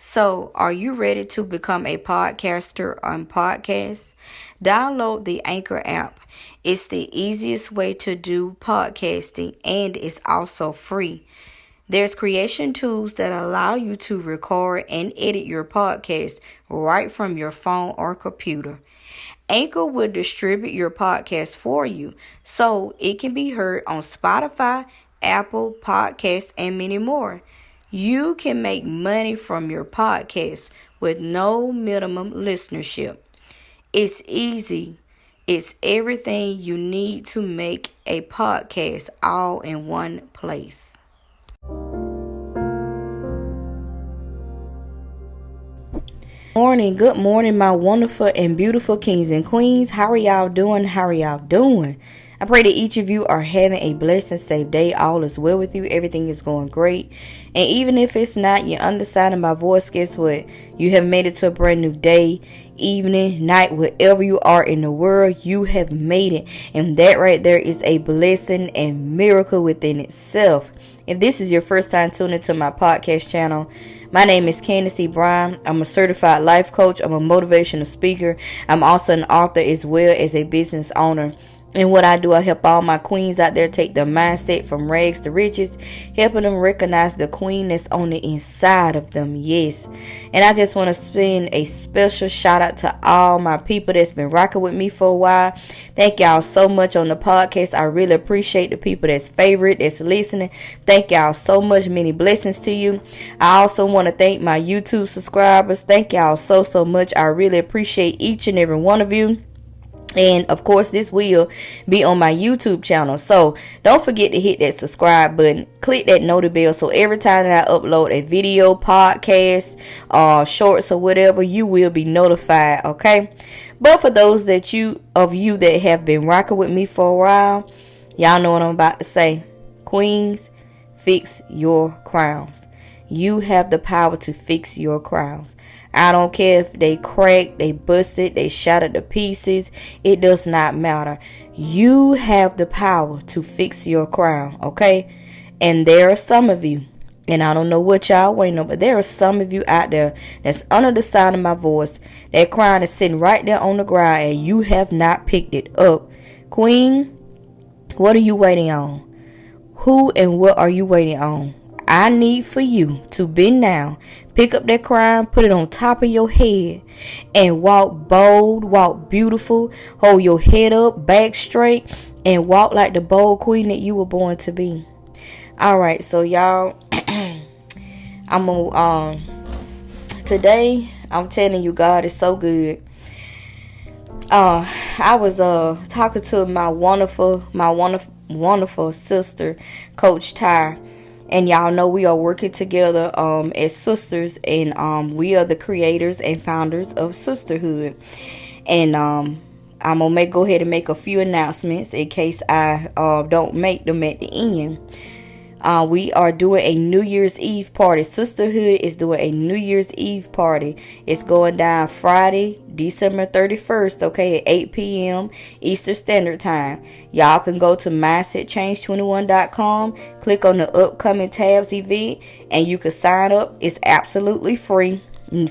So, are you ready to become a podcaster on podcast? Download the Anchor app. It's the easiest way to do podcasting and it's also free. There's creation tools that allow you to record and edit your podcast right from your phone or computer. Anchor will distribute your podcast for you so it can be heard on Spotify, Apple Podcasts, and many more. You can make money from your podcast with no minimum listenership. It's easy. It's everything you need to make a podcast all in one place. Good morning, my wonderful and beautiful kings and queens. How are y'all doing? I pray that each of you are having a blessed and safe day. All is well with you. Everything is going great. And even if it's not, you're understanding my voice. Guess what? You have made it to a brand new day, evening, night, wherever you are in the world, you have made it. And that right there is a blessing and miracle within itself. If this is your first time tuning to my podcast channel, my name is Candace E. Bryan. I'm a certified life coach. I'm a motivational speaker. I'm also an author as well as a business owner. And what I do, I help all my queens out there take their mindset from rags to riches, helping them recognize the queen that's on the inside of them. Yes. And I just want to send a special shout out to all my people that's been rocking with me for a while. Thank y'all so much on the podcast. I really appreciate the people that's favorite, that's listening. Thank y'all so much. Many blessings to you. I also want to thank my YouTube subscribers. Thank y'all so much. I really appreciate each and every one of you. And of course, this will be on my YouTube channel. So don't forget to hit that subscribe button. Click that notification bell. So every time that I upload a video, podcast, shorts or whatever, you will be notified. Okay. But for those of you that have been rocking with me for a while, y'all know what I'm about to say. Queens, fix your crowns. You have the power to fix your crowns. I don't care if they cracked, they busted, they shattered to pieces. It does not matter. You have the power to fix your crown, okay? And there are some of you, and I don't know what y'all waiting on, but there are some of you out there that's under the sound of my voice. That crown is sitting right there on the ground and you have not picked it up. Queen, what are you waiting on? Who and what are you waiting on? I need for you to bend down, pick up that crown, put it on top of your head, and walk bold, walk beautiful, hold your head up, back straight, and walk like the bold queen that you were born to be. All right, so y'all, today I'm telling you, God is so good. I was talking to my wonderful sister, Coach Ty. And y'all know we are working together as sisters, and we are the creators and founders of Sisterhood. And I'm gonna go ahead and make a few announcements in case I don't make them at the end. We are doing a New Year's Eve party. Sisterhood is doing a New Year's Eve party. It's going down Friday, December 31st, okay, at 8 p.m. Eastern Standard Time. Y'all can go to mindsetchange21.com, click on the upcoming tabs event, and you can sign up. It's absolutely free.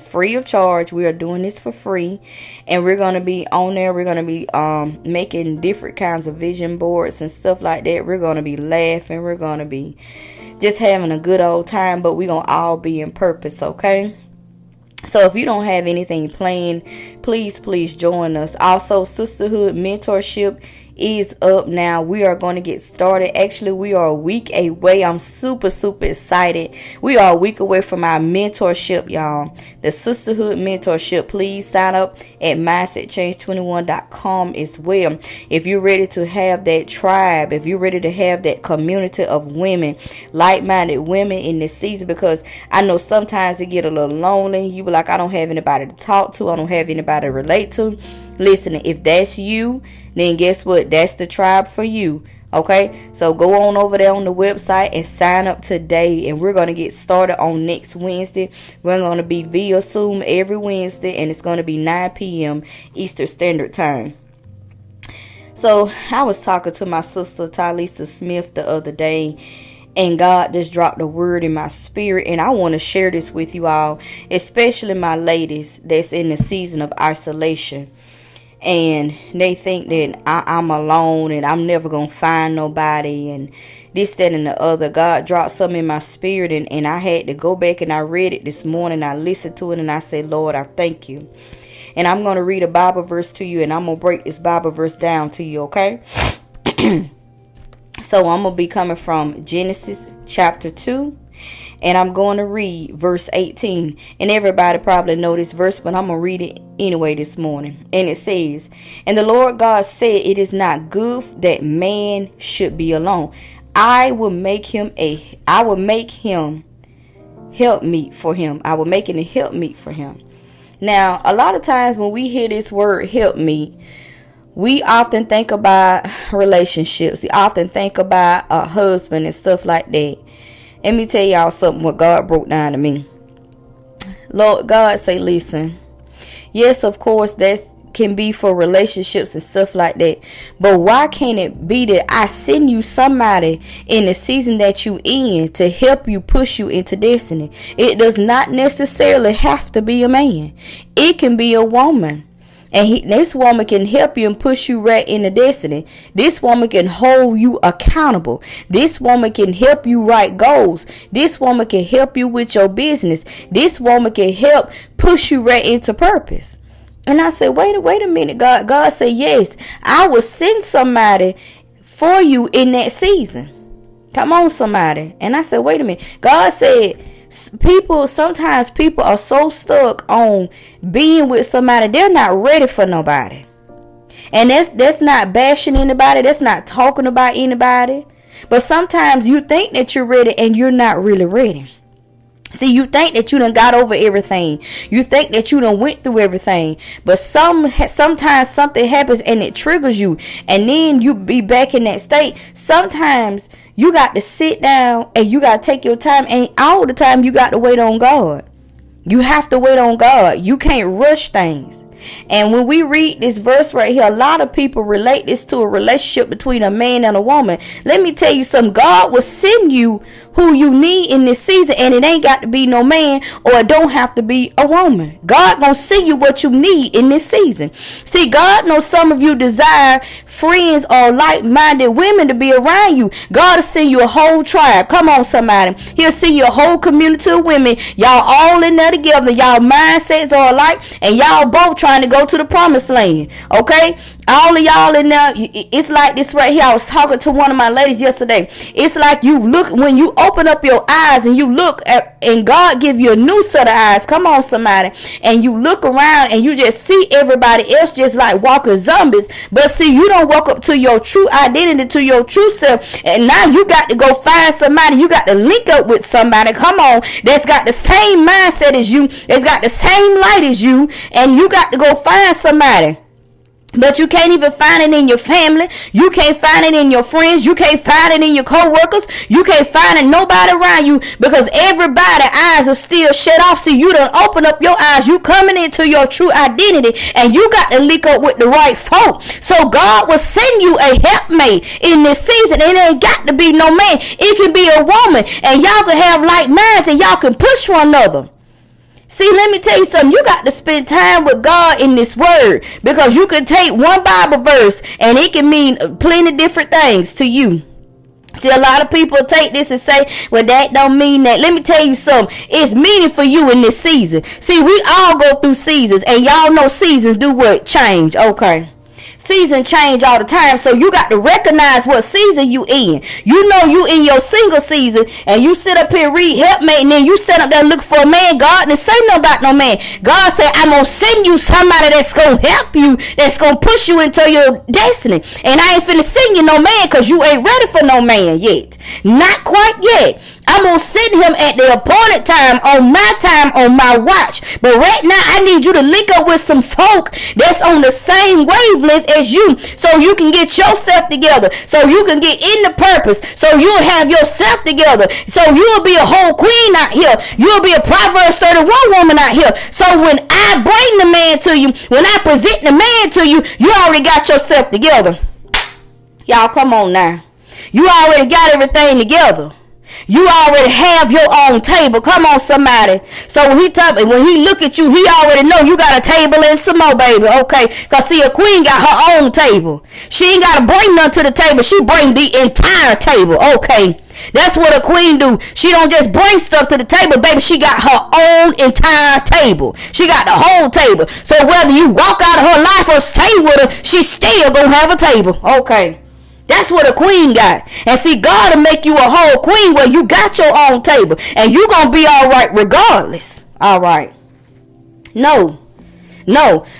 Free of charge. We are doing this for free, and we're going to be on there. We're going to be making different kinds of vision boards and stuff like that. We're going to be laughing. We're going to be just having a good old time, but we're going to all be in purpose, okay? So if you don't have anything planned, please join us. Also, Sisterhood Mentorship is up now. We are going to get started. Actually, we are a week away. I'm super excited. We are a week away from our mentorship, y'all. The Sisterhood Mentorship. Please sign up at mindsetchange21.com as well. If you're ready to have that tribe, if you're ready to have that community of women, like-minded women in this season, because I know sometimes it get a little lonely. You be like, I don't have anybody to talk to. I don't have anybody to relate to. Listen, if that's you, then guess what? That's the tribe for you. Okay, so go on over there on the website and sign up today, and we're going to get started on next Wednesday. We're going to be via Zoom every Wednesday, and it's going to be 9 p.m. Eastern Standard Time. So I was talking to my sister Talisa Smith the other day, And God just dropped a word in my spirit, and I want to share this with you all, especially my ladies that's in the season of isolation. And they think that I'm alone and I'm never going to find nobody and this, that, and the other. God dropped something in my spirit, and I had to go back and I read it this morning. I listened to it and I said, Lord, I thank you. And I'm going to read a Bible verse to you, and I'm going to break this Bible verse down to you, okay? So I'm going to be coming from Genesis chapter 2. And I'm going to read verse 18. And everybody probably know this verse, but I'm going to read it anyway this morning. And it says, and the Lord God said, it is not good that man should be alone. I will make him helpmeet for him. I will make it a helpmeet for him. Now, a lot of times when we hear this word helpmeet, we often think about relationships. We often think about a husband and stuff like that. Let me tell y'all something what God broke down to me. Lord God say, listen, yes, of course, that can be for relationships and stuff like that. But why can't it be that I send you somebody in the season that you in to help you push you into destiny? It does not necessarily have to be a man. It can be a woman. And this woman can help you and push you right into destiny. This woman can hold you accountable. This woman can help you write goals. This woman can help you with your business. This woman can help push you right into purpose. And I said, wait a minute, God. God said, yes, I will send somebody for you in that season. Come on, somebody. And I said, wait a minute. God said, sometimes people are so stuck on being with somebody, they're not ready for nobody. And that's not bashing anybody. That's not talking about anybody. But sometimes you think that you're ready and you're not really ready. See, you think that you done got over everything. You think that you done went through everything. But sometimes something happens and it triggers you. And then you be back in that state. Sometimes you got to sit down and you got to take your time. And all the time you got to wait on God. You have to wait on God. You can't rush things. And when we read this verse right here, a lot of people relate this to a relationship between a man and a woman. Let me tell you something. God will send you who you need in this season, and it ain't got to be no man, or it don't have to be a woman. God gonna send you what you need in this season. See, God knows some of you desire friends or like-minded women to be around you. God will send you a whole tribe. Come on, somebody. He'll send you a whole community of women. Y'all all in there together. Y'all mindsets are alike, and y'all both trying to go to the promised land. Okay? All of y'all in there, it's like this right here. I was talking to one of my ladies yesterday. It's like you look, when you open up your eyes and you look at, and God give you a new set of eyes. Come on, somebody. And you look around and you just see everybody else just like walking zombies. But see, you don't walk up to your true identity, to your true self. And now you got to go find somebody. You got to link up with somebody. Come on. That's got the same mindset as you. That's got the same light as you. And you got to go find somebody. But you can't even find it in your family. You can't find it in your friends. You can't find it in your co-workers. You can't find it nobody around you, because everybody's eyes are still shut off. See, you done open up your eyes. You coming into your true identity, and you got to link up with the right folk. So God will send you a helpmate in this season. It ain't got to be no man. It can be a woman, and y'all can have like minds, and y'all can push one another. See, let me tell you something. You got to spend time with God in this word, because you can take one Bible verse and it can mean plenty different things to you. See, a lot of people take this and say, well, that don't mean that. Let me tell you something. It's meaning for you in this season. See, we all go through seasons, and y'all know seasons do what? Change. Okay. Season change all the time, so you got to recognize what season you in. You know you in your single season, and you sit up here read helpmate, and then you sit up there look for a man. God didn't say nothing about no man. God said, I'm gonna send you somebody that's gonna help you, that's gonna push you into your destiny. And I ain't finna send you no man, because you ain't ready for no man yet. Not quite yet. I'm going to send him at the appointed time, on my watch. But right now, I need you to link up with some folk that's on the same wavelength as you, so you can get yourself together, so you can get into purpose, so you'll have yourself together, so you'll be a whole queen out here. You'll be a Proverbs 31 woman out here. So when I bring the man to you, when I present the man to you, you already got yourself together. Y'all, come on now. You already got everything together. You already have your own table. Come on, somebody. So when he look at you, he already know you got a table and some more, baby. Okay. Because see, a queen got her own table. She ain't got to bring none to the table. She bring the entire table. Okay. That's what a queen do. She don't just bring stuff to the table, baby. She got her own entire table. She got the whole table. So whether you walk out of her life or stay with her, she still gonna have a table. Okay. That's what a queen got. And see, God will make you a whole queen where you got your own table. And you going to be all right regardless. All right. No.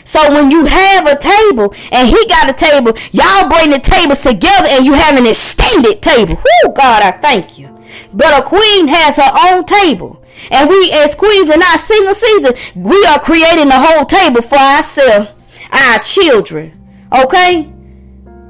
So when you have a table and he got a table, y'all bring the tables together and you have an extended table. Whoo, God, I thank you. But a queen has her own table. And we as queens in our single season, we are creating a whole table for ourselves, our children. Okay?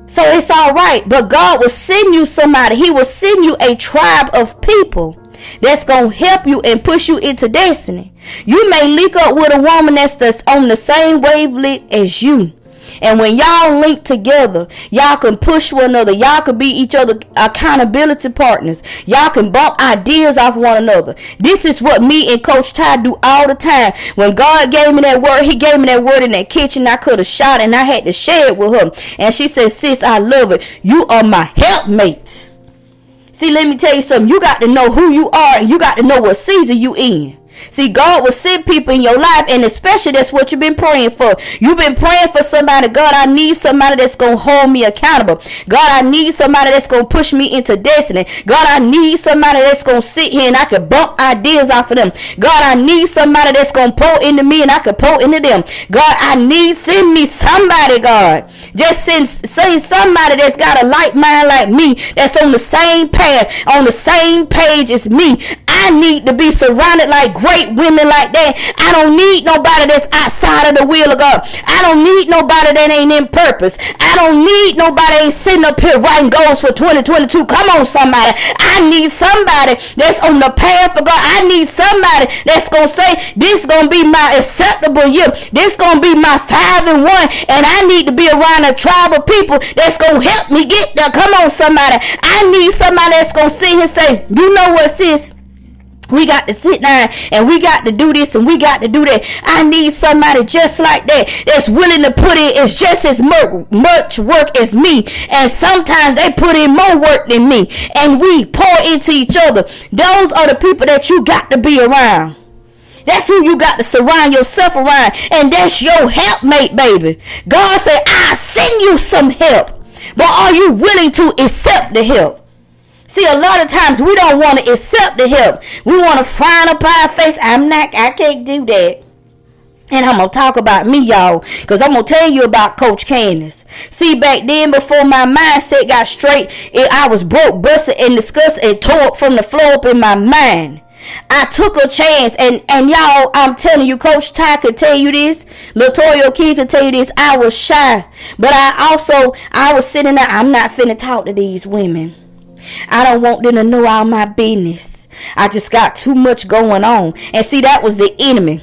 So it's all right. But God will send you somebody. He will send you a tribe of people that's going to help you and push you into destiny. You may link up with a woman that's on the same wavelength as you. And when y'all link together, y'all can push one another. Y'all can be each other accountability partners. Y'all can bump ideas off one another. This is what me and Coach Ty do all the time. When God gave me that word, he gave me that word in that kitchen. I could have shot and I had to share it with her. And she said, sis, I love it. You are my helpmate. See, let me tell you something. You got to know who you are and you got to know what season you in. See, God will send people in your life, and especially that's what you've been praying for. You've been praying for somebody. God, I need somebody that's going to hold me accountable. God, I need somebody that's going to push me into destiny. God, I need somebody that's going to sit here and I can bump ideas off of them. God, I need somebody that's going to pour into me and I can pour into them. God, send me somebody, God. Just send somebody that's got a like mind like me, that's on the same path, on the same page as me. I need to be surrounded like great women like that. I don't need nobody that's outside of the will of God. I don't need nobody that ain't in purpose. I don't need nobody ain't sitting up here writing goals for 2022. Come on, somebody. I need somebody that's on the path of God. I need somebody that's going to say, this is going to be my acceptable year. This is going to be my 5 and 1. And I need to be around a tribe of people that's going to help me get there. Come on, somebody. I need somebody that's going to sit here and say, you know what, sis? We got to sit down and we got to do this and we got to do that. I need somebody just like that that's willing to put in is just as much work as me. And sometimes they put in more work than me. And we pour into each other. Those are the people that you got to be around. That's who you got to surround yourself around. And that's your helpmate, baby. God said, I'll send you some help. But are you willing to accept the help? See, a lot of times we don't want to accept the help. We want to frown up our face. I can't do that. And I'm going to talk about me, y'all, because I'm going to tell you about Coach Candace. See, back then, before my mindset got straight, I was broke, busted, and disgusted, and tore up from the floor up in my mind. I took a chance, and y'all, I'm telling you, Coach Ty could tell you this, Latoya Key could tell you this, I was shy. But I was sitting there, I'm not finna talk to these women. I don't want them to know all my business. I just got too much going on. And see, that was the enemy.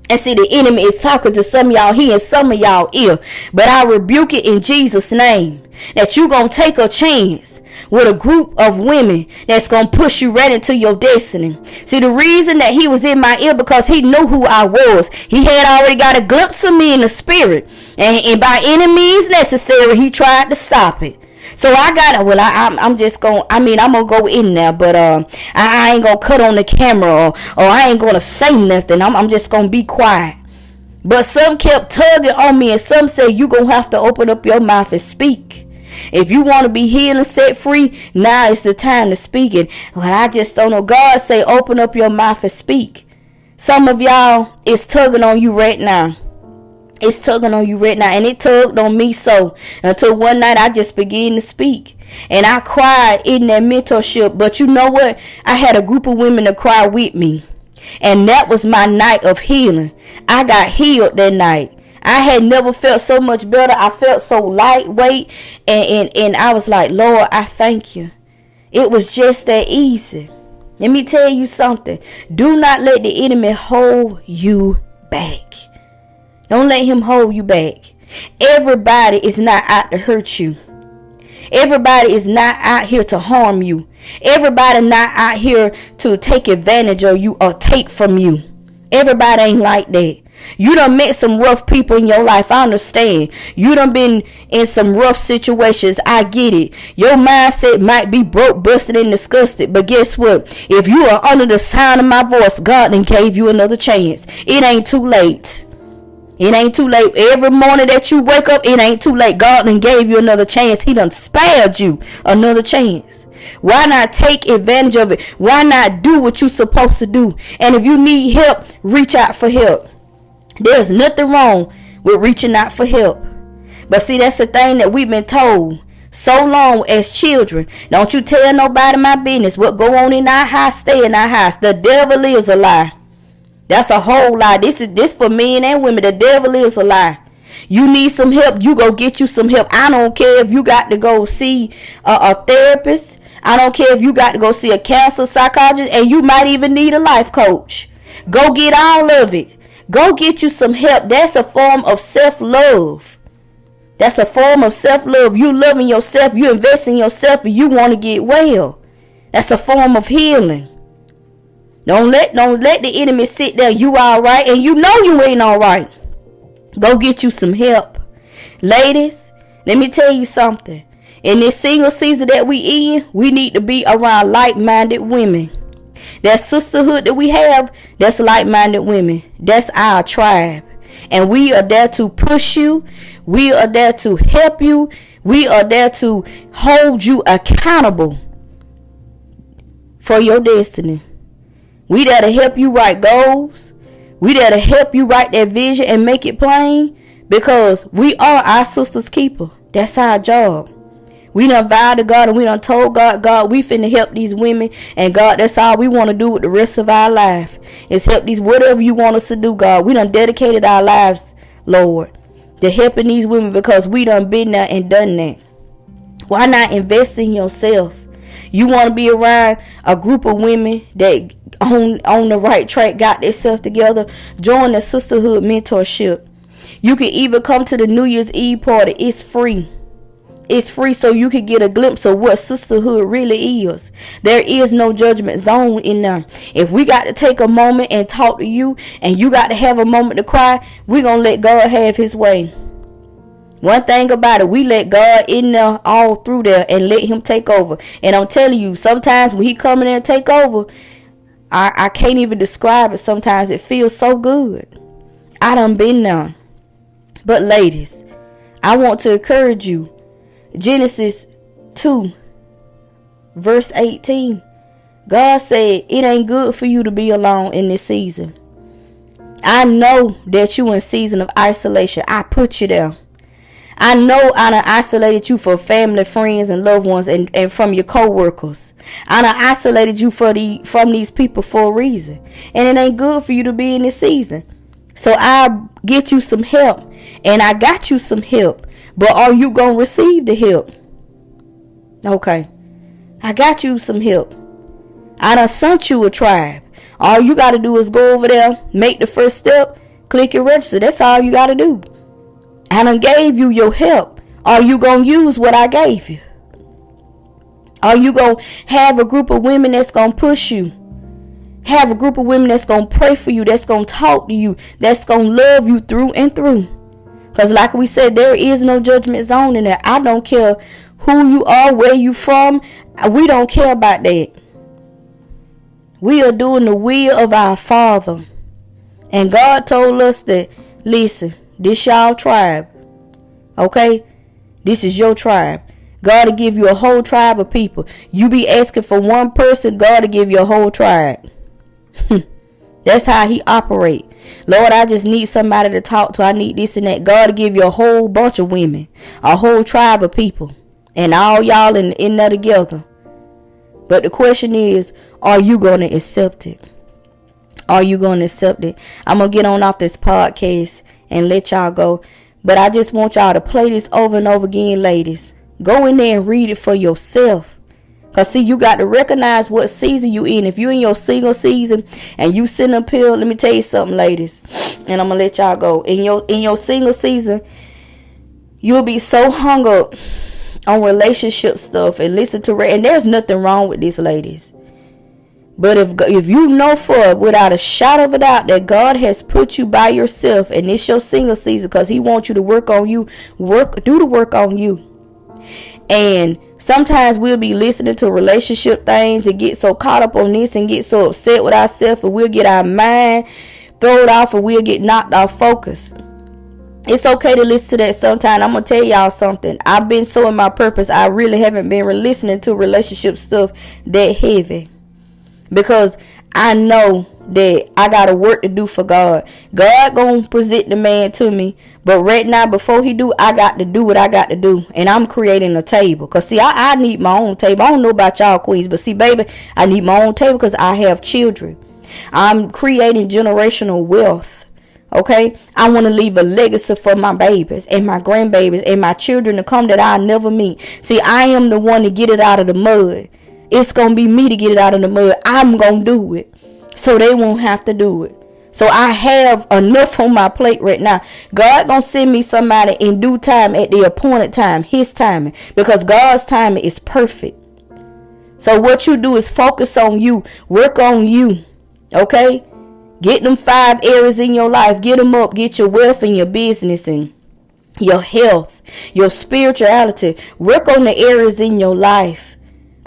And see, the enemy is talking to some of y'all here and some of y'all ear. But I rebuke it in Jesus' name. That you going to take a chance with a group of women that's going to push you right into your destiny. See, the reason that he was in my ear because he knew who I was. He had already got a glimpse of me in the spirit. And by any means necessary, he tried to stop it. So I'm going to go in there, but I ain't going to cut on the camera or I ain't going to say nothing. I'm just going to be quiet. But some kept tugging on me and some said, you going to have to open up your mouth and speak. If you want to be healed and set free, now is the time to speak it. Well, I just don't know. God say, open up your mouth and speak. Some of y'all is tugging on you right now. It's tugging on you right now. And it tugged on me so until one night I just began to speak. And I cried in that mentorship. But you know what? I had a group of women to cry with me. And that was my night of healing. I got healed that night. I had never felt so much better. I felt so lightweight. And I was like, Lord, I thank you. It was just that easy. Let me tell you something. Do not let the enemy hold you back. Don't let him hold you back. Everybody is not out to hurt you. Everybody is not out here to harm you. Everybody not out here to take advantage of you or take from you. Everybody ain't like that. You done met some rough people in your life. I understand. You done been in some rough situations. I get it. Your mindset might be broke, busted, and disgusted. But guess what? If you are under the sound of my voice, God done gave you another chance. It ain't too late. It ain't too late. Every morning that you wake up, it ain't too late. God done gave you another chance. He done spared you another chance. Why not take advantage of it? Why not do what you're supposed to do? And if you need help, reach out for help. There's nothing wrong with reaching out for help. But see, that's the thing that we've been told so long as children. Don't you tell nobody my business. What go on in our house, stay in our house. The devil is a lie. That's a whole lie. This for men and women. The devil is a lie. You need some help, you go get you some help. I don't care if you got to go see a therapist. I don't care if you got to go see a counselor, psychologist, and you might even need a life coach. Go get all of it. Go get you some help. That's a form of self-love. That's a form of self-love. You loving yourself. You invest in yourself and you want to get well. That's a form of healing. Don't let the enemy sit there. You all right and you know you ain't all right. Go get you some help. Ladies, let me tell you something. In this single season that we in, we need to be around like-minded women. That sisterhood that we have, that's like-minded women. That's our tribe. And we are there to push you. We are there to help you. We are there to hold you accountable for your destiny. We there to help you write goals. We there to help you write that vision and make it plain. Because we are our sister's keeper. That's our job. We done vowed to God and we done told God, we finna help these women. And God, that's all we want to do with the rest of our life. Is help these, whatever you want us to do, God. We done dedicated our lives, Lord, to helping these women because we done been there and done that. Why not invest in yourself? You want to be around a group of women that on the right track, got themselves together. Join the sisterhood mentorship. You can even come to the New Year's Eve party. It's free. It's free so you can get a glimpse of what sisterhood really is. There is no judgment zone in there. If we got to take a moment and talk to you and you got to have a moment to cry, we're going to let God have his way. One thing about it, we let God in there all through there and let him take over. And I'm telling you, sometimes when he come in there and take over, I can't even describe it. Sometimes it feels so good. I done been there. But ladies, I want to encourage you. Genesis 2 verse 18. God said it ain't good for you to be alone in this season. I know that you in season of isolation. I put you there. I know I done isolated you from family, friends, and loved ones and from your co-workers. I done isolated you from these people for a reason. And it ain't good for you to be in this season. So I'll get you some help. And I got you some help. But are you going to receive the help? Okay. I got you some help. I done sent you a tribe. All you got to do is go over there, make the first step, click and register. That's all you got to do. I done gave you your help. Are you going to use what I gave you? Are you going to have a group of women that's going to push you? Have a group of women that's going to pray for you, that's going to talk to you, that's going to love you through and through. Because like we said, there is no judgment zone in there. I don't care who you are, where you from. We don't care about that. We are doing the will of our Father. And God told us that, listen, this y'all tribe. Okay? This is your tribe. God will give you a whole tribe of people. You be asking for one person, God will give you a whole tribe. That's how he operate. Lord, I just need somebody to talk to. I need this and that. God will give you a whole bunch of women. A whole tribe of people. And all y'all in there together. But the question is, are you going to accept it? Are you going to accept it? I'm going to get on off this podcast and let y'all go. But I just want y'all to play this over and over again, ladies. Go in there and read it for yourself. Because see, you got to recognize what season you in. If you in your single season and you sitting up here, let me tell you something, ladies. And I'm going to let y'all go. In your single season, you'll be so hung up on relationship stuff and listen to, and there's nothing wrong with this, ladies. But if you know for without a shadow of a doubt that God has put you by yourself and it's your single season because he wants you to work on you, do the work on you. And sometimes we'll be listening to relationship things and get so caught up on this and get so upset with ourselves, and we'll get our mind thrown off, and we'll get knocked off focus. It's okay to listen to that sometime. I'm going to tell y'all something. I've been so in my purpose, I really haven't been listening to relationship stuff that heavy. Because I know that I got a work to do for God. God gonna present the man to me. But right now, before he do, I got to do what I got to do. And I'm creating a table. Because see, I need my own table. I don't know about y'all queens. But see, baby, I need my own table because I have children. I'm creating generational wealth. Okay? I want to leave a legacy for my babies and my grandbabies and my children to come that I'll never meet. See, I am the one to get it out of the mud. It's going to be me to get it out of the mud. I'm going to do it so they won't have to do it. So I have enough on my plate right now. God going to send me somebody in due time at the appointed time, his timing, because God's timing is perfect. So what you do is focus on you, work on you. Okay? Get them 5 areas in your life. Get them up. Get your wealth and your business and your health, your spirituality. Work on the areas in your life.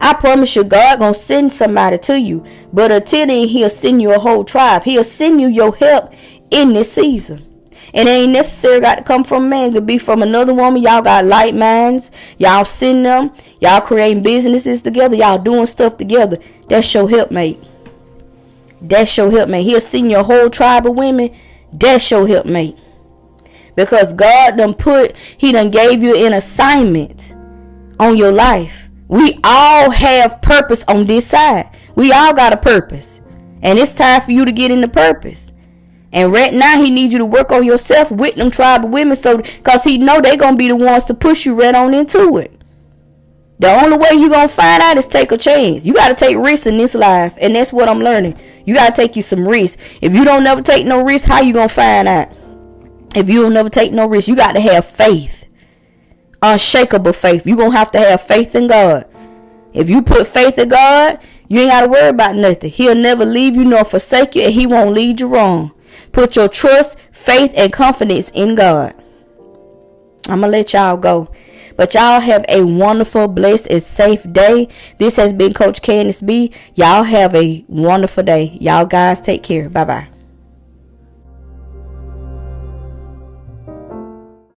I promise you, God gonna send somebody to you. But until then, he'll send you a whole tribe. He'll send you your help in this season. And it ain't necessarily got to come from a man. It could be from another woman. Y'all got like minds. Y'all send them. Y'all creating businesses together. Y'all doing stuff together. That's your helpmate. That's your helpmate. He'll send you a whole tribe of women. That's your helpmate. Because God he done gave you an assignment on your life. We all have purpose on this side. We all got a purpose. And it's time for you to get into purpose. And right now, he needs you to work on yourself with them tribe of women. Because he know they're going to be the ones to push you right on into it. The only way you're going to find out is take a chance. You got to take risks in this life. And that's what I'm learning. You got to take you some risks. If you don't never take no risk, how you going to find out? If you don't never take no risk, you got to have faith. Unshakable faith. You're going to have faith in God. If you put faith in God, you ain't got to worry about nothing. He'll never leave you nor forsake you, and he won't lead you wrong. Put your trust, faith, and confidence in God. I'm going to let y'all go. But y'all have a wonderful, blessed, and safe day. This has been Coach Candace B. Y'all have a wonderful day. Y'all guys take care. Bye-bye.